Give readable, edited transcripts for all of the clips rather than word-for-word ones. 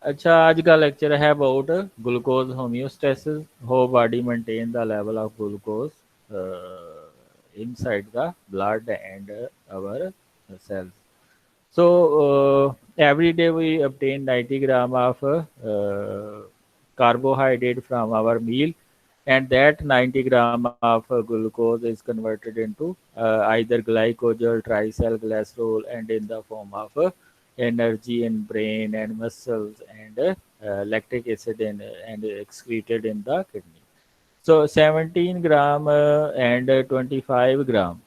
अच्छा, आज का लेक्चर है about glucose homeostasis, how body maintain the level of glucose inside the blood and our cells. So every day we obtain 90 gram of carbohydrate from our meal, and that 90 gram of glucose is converted into either glycogen, triacylglycerol, and in the form of energy in brain and muscles, and lactic acid and excreted in the kidney. So 17 gram and 25 gram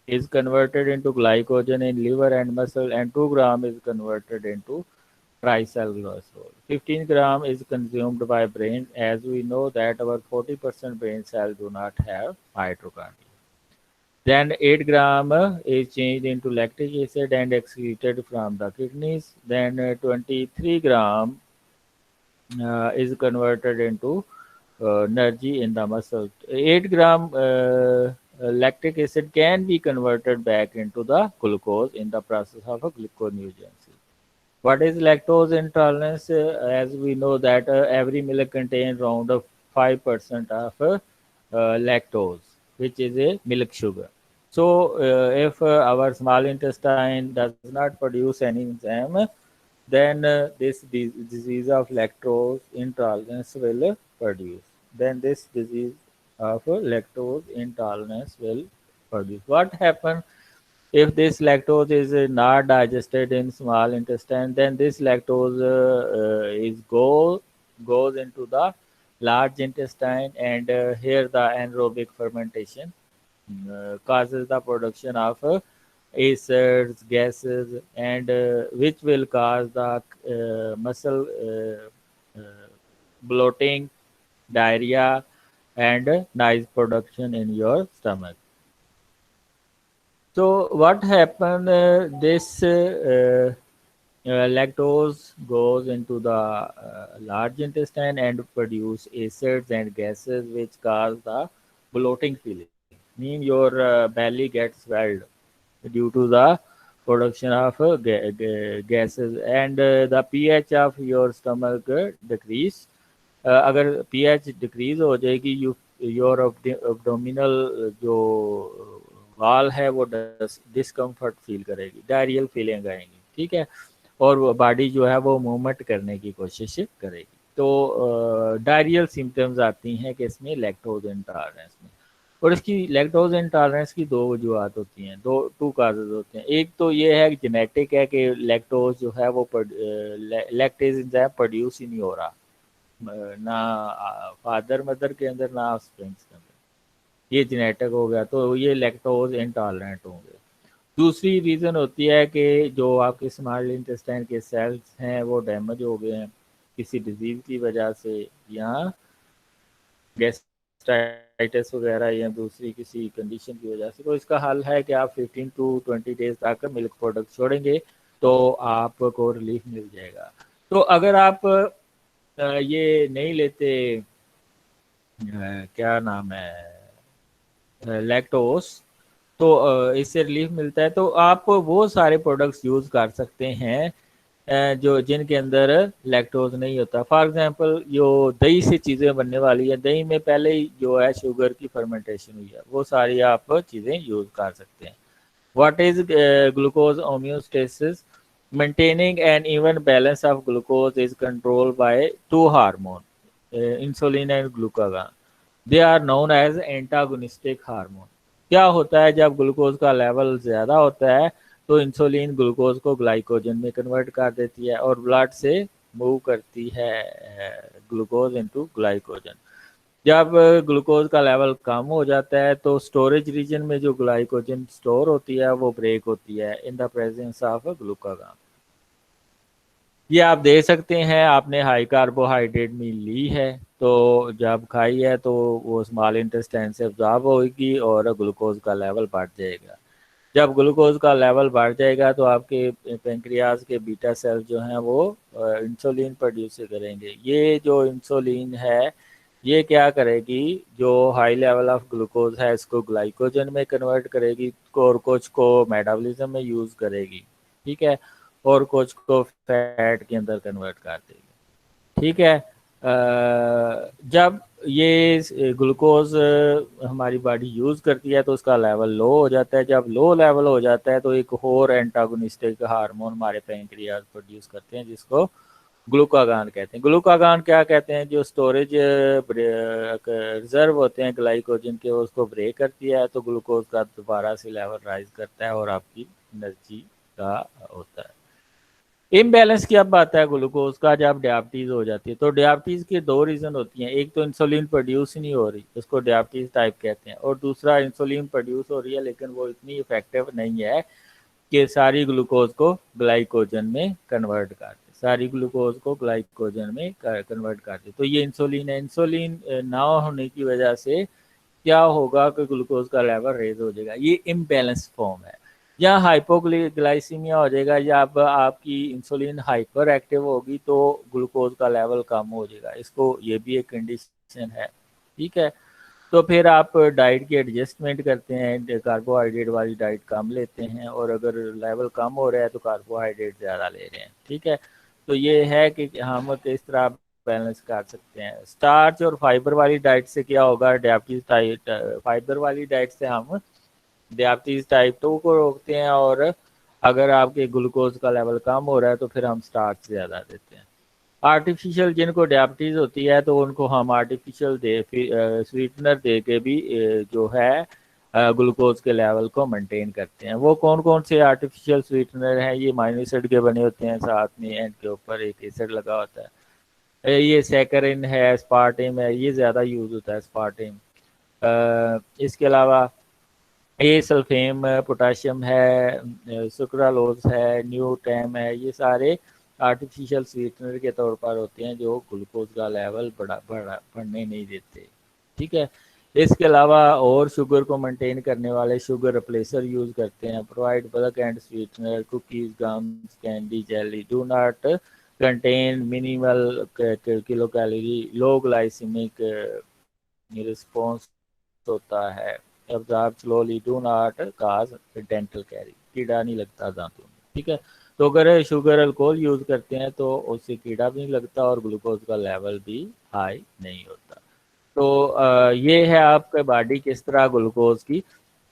is converted into glycogen in liver and muscle, and 2 gram is converted into tricellulose. 15 gram is consumed by brain, as we know that our 40% brain cells do not have mitochondria. Then 8 gram is changed into lactic acid and excreted from the kidneys. Then 23 gram is converted into energy in the muscle. 8 gram lactic acid can be converted back into the glucose in the process of a gluconeogenesis. What is lactose intolerance? As we know that every milk contains around 5% of lactose, which is a milk sugar. So, if our small intestine does not produce any enzyme, then this disease of lactose intolerance will produce. Then this disease of lactose intolerance will produce. What happens if this lactose is not digested in small intestine? Then this lactose goes into the large intestine, and here the anaerobic fermentation causes the production of acids, gases, and which will cause the muscle bloating, diarrhea, and noise production in your stomach. So what happened? This lactose goes into the large intestine and produce acids and gases, which cause the bloating feeling. Mean your belly gets swelled due to the production of gases, and the pH of your stomach decrease. अगर pH decrease हो जाएगी, your abdominal जो वाल है वो discomfort feel करेगी, diarrhoeal feeling आएंगी, ठीक है, और बॉडी जो है वो मूवमेंट करने की कोशिश करेगी। तो डायरियल सिम्टम्स आती हैं कि इसमें लैक्टोज इंटॉलरेंस में। और इसकी लैक्टोज इंटॉलरेंस की दो वजूहत होती हैं, दो टू काजेज होते हैं। एक तो ये है कि जेनेटिक है कि लैक्टोज जो है वो लैक्टेज एंजाइम प्रोड्यूस ही नहीं हो रहा, ना फादर मदर के अंदर ना ऑफस्प्रिंग्स के अंदर, ये जेनेटिक हो गया, तो ये लैक्टोज इंटॉलरेंट होंगे। दूसरी रीज़न होती है कि जो आपके स्मॉल इंटेस्टाइन के सेल्स हैं वो डैमेज हो गए हैं किसी डिजीज़ की वजह से, या गैस्ट्राइटिस वगैरह या दूसरी किसी कंडीशन की वजह से। तो इसका हल है कि आप 15 टू 20 डेज तक मिल्क प्रोडक्ट छोड़ेंगे तो आपको रिलीफ मिल जाएगा। तो अगर आप ये नहीं लेते, क्या नाम है, लैक्टोस, तो इससे रिलीफ मिलता है, तो आप वो सारे प्रोडक्ट्स यूज़ कर सकते हैं जो जिनके अंदर लैक्टोज नहीं होता। फॉर एग्जांपल जो दही से चीज़ें बनने वाली है, दही में पहले ही जो है शुगर की फर्मेंटेशन हुई है, वो सारी आप चीज़ें यूज़ कर सकते हैं। What is glucose homeostasis? Maintaining an even balance of glucose is controlled by two hormone, insulin and glucagon. They are known as antagonistic hormone. क्या होता है जब ग्लूकोज का लेवल ज़्यादा होता है तो इंसुलिन ग्लूकोज को ग्लाइकोजन में कन्वर्ट कर देती है और ब्लड से मूव करती है ग्लूकोज इनटू ग्लाइकोजन। जब ग्लूकोज का लेवल कम हो जाता है तो स्टोरेज रीजन में जो ग्लाइकोजन स्टोर होती है वो ब्रेक होती है in the presence of glucagon. ये आप देख सकते हैं, आपने हाई कार्बोहाइड्रेट मील ली है, तो जब खाई है तो वो स्मॉल इंटेस्टाइन से अब्जॉर्ब होगी और ग्लूकोज का लेवल बढ़ जाएगा। जब ग्लूकोज का लेवल बढ़ जाएगा तो आपके पेंक्रियाज के बीटा सेल जो हैं वो इंसुलिन प्रोड्यूस करेंगे। ये जो इंसुलिन है ये क्या करेगी, जो हाई लेवल ऑफ ग्लूकोज है इसको ग्लाइकोजन में कन्वर्ट करेगी और कुछ को मेटाबॉलिज्म में यूज़ करेगी, ठीक है, और कुछ को फैट के अंदर कन्वर्ट कर देगी। ठीक है। जब ये ग्लूकोज हमारी बॉडी यूज़ करती है तो उसका लेवल लो हो जाता है। जब लो लेवल हो जाता है तो एक और एंटागोनिस्टिक हार्मोन हमारे पैंक्रियाज प्रोड्यूस करते हैं जिसको ग्लूकागान कहते हैं। ग्लूकागान क्या कहते हैं, जो स्टोरेज रिजर्व होते हैं ग्लाइकोजन के, उसको ब्रेक करती है तो ग्लूकोज का दोबारा से लेवल राइज करता है और आपकी एनर्जी का होता है। इम्बैलेंस की अब आता है ग्लूकोज का जब डायबिटीज हो जाती है। तो डायबिटीज के दो रीजन होती हैं, एक तो इंसुलिन प्रोड्यूस ही नहीं हो रही, उसको डायबिटीज टाइप कहते हैं, और दूसरा इंसुलिन प्रोड्यूस हो रही है लेकिन वो इतनी इफेक्टिव नहीं है कि सारी ग्लूकोज को ग्लाइकोजन में कन्वर्ट कर दे, सारी ग्लूकोज को ग्लाइकोजन में कन्वर्ट कर दे। तो ये इंसुलिन है। इंसुलिन ना होने की वजह से क्या होगा कि ग्लूकोज का लेवल रेज हो जाएगा, ये इम्बैलेंस फॉर्म है। या हाइपोग्लाइसीमिया हो जाएगा, या अब आपकी इंसुलिन हाइपर एक्टिव होगी तो ग्लूकोज का लेवल कम हो जाएगा, इसको ये भी एक कंडीशन है। ठीक है। तो फिर आप डाइट की एडजस्टमेंट करते हैं, कार्बोहाइड्रेट वाली डाइट कम लेते हैं, और अगर लेवल कम हो रहा है तो कार्बोहाइड्रेट ज़्यादा ले रहे हैं। ठीक है। तो ये है कि हम किस तरह बैलेंस कर सकते हैं। स्टार्च और फाइबर वाली डाइट से क्या होगा, डायबिटीज टाइप, फाइबर वाली डाइट से हम डायबिटीज टाइप 2 को रोकते हैं, और अगर आपके ग्लूकोज का लेवल कम हो रहा है तो फिर हम स्टार्च ज़्यादा देते हैं। आर्टिफिशियल जिनको डायबिटीज़ होती है तो उनको हम आर्टिफिशियल स्वीटनर दे के भी जो है ग्लूकोज के लेवल को मेंटेन करते हैं। वो कौन कौन से आर्टिफिशियल स्वीटनर हैं, ये माइनो एसिड के बने होते हैं, साथ में एंड के ऊपर एक एसिड लगा होता है। ये सैकरिन है, स्पार्टिम है, ये ज़्यादा यूज़ होता है स्पार्टिम। इसके अलावा ये सल्फेम, पोटाशियम है, सुक्रालोज है, न्यूटैम है, ये सारे आर्टिफिशियल स्वीटनर के तौर पर होते हैं जो ग्लूकोज का लेवल बढ़ने नहीं देते। ठीक है। इसके अलावा और शुगर को मेंटेन करने वाले शुगर रिप्लेसर यूज़ करते हैं। Provide bulk and sweetener, cookies, gums, candy, jelly do not contain minimal kilo calorie, low glycaemic response होता है, absorb slowly, do not cause dental carry, कीड़ा नहीं लगता दांतों में। ठीक है। तो अगर शुगर अल्कोहल यूज़ करते हैं तो उससे कीड़ा भी नहीं लगता और ग्लूकोज का लेवल भी हाई नहीं होता। तो ये है आपके बॉडी किस तरह ग्लूकोज की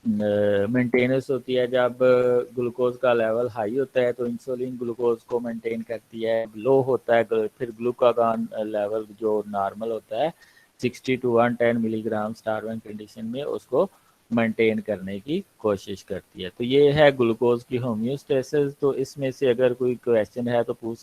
मेंटेनेंस होती है। जब ग्लूकोज का लेवल हाई होता है तो इंसुलिन ग्लूकोज को मेंटेन करती है, लो होता है फिर ग्लूकागॉन लेवल जो नॉर्मल होता है 60 to 110 मिलीग्राम स्टार्विंग कंडीशन में उसको मेंटेन करने की कोशिश करती है। तो ये है ग्लूकोज की होम्योस्टेसिस। तो इसमें से अगर कोई क्वेश्चन है तो पूछ